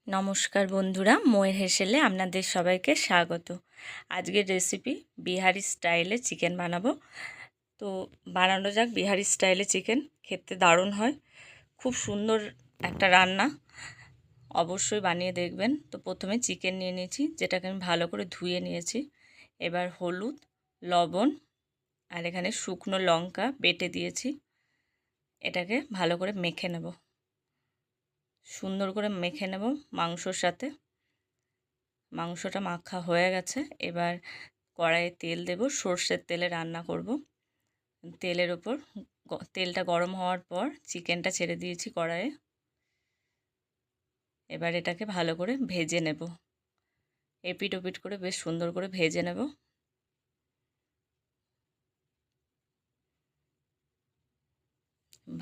নমস্কার বন্ধুরা, মোয়ের হেসেলে আপনাদের সবাইকে স্বাগত। আজকের রেসিপি বিহারি স্টাইলে চিকেন বানাবো। তো বানানো যাক বিহারি স্টাইলে চিকেন। খেতে দারুণ হয়, খুব সুন্দর একটা রান্না, অবশ্যই বানিয়ে দেখবেন। তো প্রথমে চিকেন নিয়ে নিয়েছি, যেটাকে আমি ভালো করে ধুয়ে নিয়েছি। এবার হলুদ, লবণ আর এখানে শুকনো লঙ্কা বেটে দিয়েছি। এটাকে ভালো করে মেখে নেব, সুন্দর করে মেখে নেব মাংসর সাথে। মাংসটা মাখা হয়ে গেছে। এবার কড়াইয়ে তেল দেব, সর্ষের তেলে রান্না করব। তেলের ওপর তেলটা গরম হওয়ার পর চিকেনটা ছেড়ে দিয়েছি কড়াইয়ে। এবার এটাকে ভালো করে ভেজে নেব, এপিট ওপিট করে বেশ সুন্দর করে ভেজে নেব।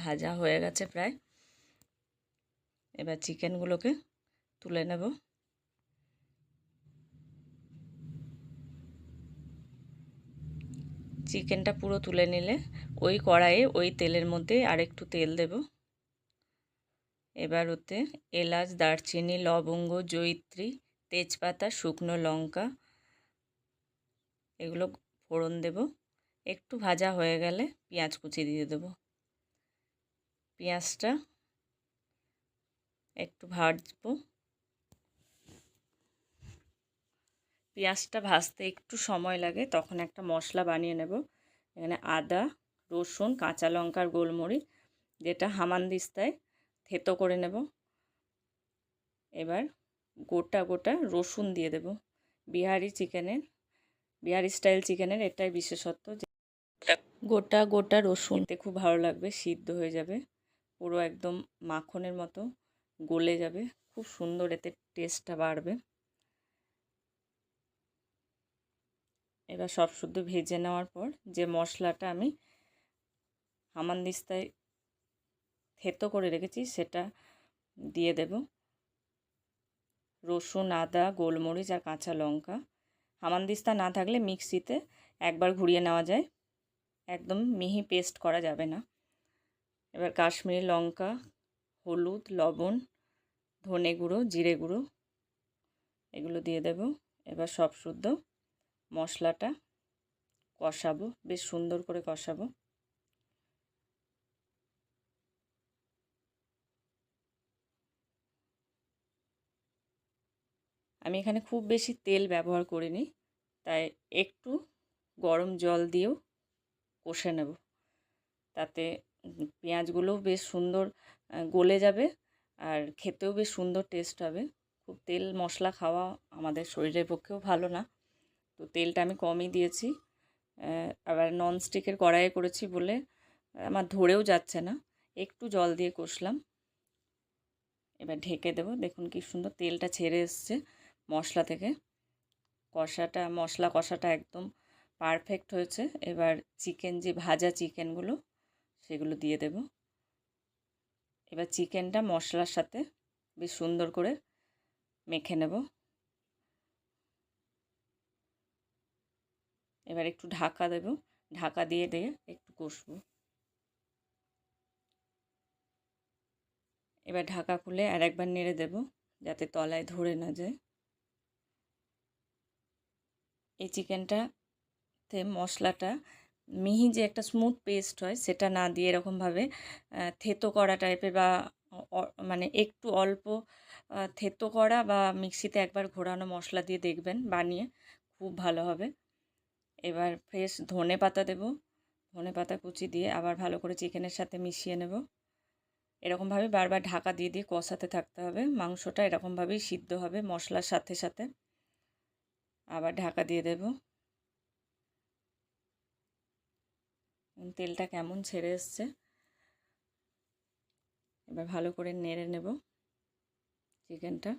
ভাজা হয়ে গেছে প্রায়। এবার চিকেনগুলোকে তুলে নেব। চিকেনটা পুরো তুলে নিলে ওই কড়াইয়ে ওই তেলের মধ্যে আরেকটু তেল দেব। এবার ওতে এলাচ, দারচিনি, লবঙ্গ, জয়িত্রী, তেজপাতা, শুকনো লঙ্কা এগুলো ফোড়ন দেব। একটু ভাজা হয়ে গেলে পেঁয়াজ কুচি দিয়ে দেব। পেঁয়াজটা একটু ভাজবো। পেঁয়াজটা ভাজতে একটু সময় লাগে, তখন একটা মশলা বানিয়ে নেব। এখানে আদা, রসুন, কাঁচা লঙ্কার গোলমরিচ, যেটা হামানদিস্তায় থেতো করে নেব। এবার গোটা গোটা রসুন দিয়ে দেব। বিহারি স্টাইল চিকেনের এটাই বিশেষত্ব, যে গোটা গোটা রসুন এতে খুব ভালো লাগবে, সিদ্ধ হয়ে যাবে পুরো, একদম মাখনের মতো গলে যাবে, খুব সুন্দর এতে টেস্টটা বাড়বে। এবার সব শুদ্ধ ভেজে নেওয়ার পর যে মশলাটা আমি হামানদিস্তায় থেতো করে রেখেছি সেটা দিয়ে দেব। রসুন, আদা, গোলমরিচ আর কাঁচা লঙ্কা। হামানদিস্তা না থাকলে মিক্সিতে একবার ঘুরিয়ে নেওয়া যায়, একদম মিহি পেস্ট করা যাবে না। এবার কাশ্মীরি লঙ্কা, হলুদ, লবণ, ধনে গুঁড়ো, জিরে গুঁড়ো এগুলো দিয়ে দেব। এবার সব শুদ্ধ মশলাটা কষাবো, বেশ সুন্দর করে কষাবো। আমি এখানে খুব বেশি তেল ব্যবহার করিনি, তাই একটু গরম জল দিয়েও কষে নেব। তাতে পেঁয়াজগুলোও বেশ সুন্দর গলে যাবে আর খেতেও বেশ সুন্দর টেস্ট হবে। খুব তেল মশলা খাওয়া আমাদের শরীরের পক্ষেও ভালো না, তো তেলটা আমি কমই দিয়েছি। আবার ননস্টিকের কড়াইয়ে করেছি বলে আমার ধরেও যাচ্ছে না, একটু জল দিয়ে কষলাম। এবার ঢেকে দেব। দেখুন কি সুন্দর তেলটা ছেড়ে এসছে মশলা থেকে। মশলা কষাটা একদম পারফেক্ট হয়েছে। এবার যে ভাজা চিকেনগুলো সেগুলো দিয়ে দেব। এবার চিকেনটা মশলার সাথে বেশ সুন্দর করে মেখে নেব। এবার একটু ঢাকা দেব, ঢাকা দিয়ে একটু কষবো। এবার ঢাকা খুলে আর একবার নেড়ে দেব, যাতে তলায় ধরে না যায়। এই চিকেনটাতে মশলাটা মিহি যে একটা স্মুথ পেস্ট হয় সেটা না দিয়ে এরকমভাবে থেতো করা টাইপের, বা মানে একটু অল্প থেতো করা বা মিক্সিতে একবার ঘোরানো মশলা দিয়ে দেখবেন বানিয়ে, খুব ভালো হবে। এবার ফ্রেশ ধনে পাতা দেব, ধনে পাতা কুচি দিয়ে আবার ভালো করে চিকেনের সাথে মিশিয়ে নেব। এরকমভাবে বারবার ঢাকা দিয়ে দিয়ে কষাতে থাকতে হবে। মাংসটা এরকমভাবেই সিদ্ধ হবে মশলার সাথে সাথে। আবার ঢাকা দিয়ে দেব। তেলটা কেমন ছেড়ে এসছে। এবার ভালো করে নেড়ে নেব চিকেনটা।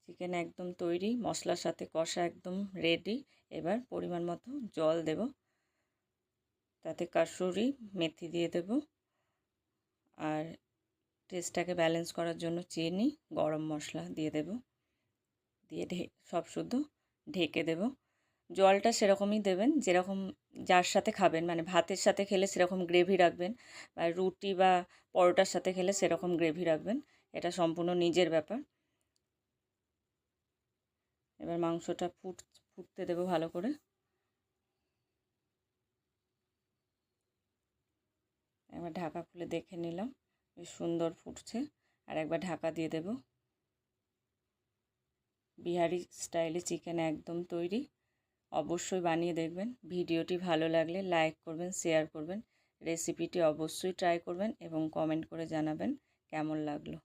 চিকেন একদম তৈরি, মশলার সাথে কষা একদম রেডি। এবার পরিমাণ মতো জল দেব, তাতে কাসুরি মেথি দিয়ে দেব, আর টেস্টটাকে ব্যালেন্স করার জন্য চিনি, গরম মশলা দিয়ে দেব। দিয়ে সব শুদ্ধ ঢেকে দেব। জলটা সেরকমই দেবেন যেরকম যার সাথে খাবেন, মানে ভাতের সাথে খেলে সেরকম গ্রেভি রাখবেন, বা রুটি বা পরোটার সাথে খেলে সেরকম গ্রেভি রাখবেন। এটা সম্পূর্ণ নিজের ব্যাপার। এবার মাংসটা ফুটতে দেবো ভালো করে। একবার ঢাকা খুলে দেখে নিলাম, বেশ সুন্দর ফুটছে। আর একবার ঢাকা দিয়ে দেব। বিহারি স্টাইলে চিকেন একদম তৈরি। অবশ্যই বানিয়ে দেখবেন। ভিডিওটি ভালো লাগলে লাইক করবেন, শেয়ার করবেন। রেসিপিটি অবশ্যই ট্রাই করবেন এবং কমেন্ট করে জানাবেন কেমন লাগলো।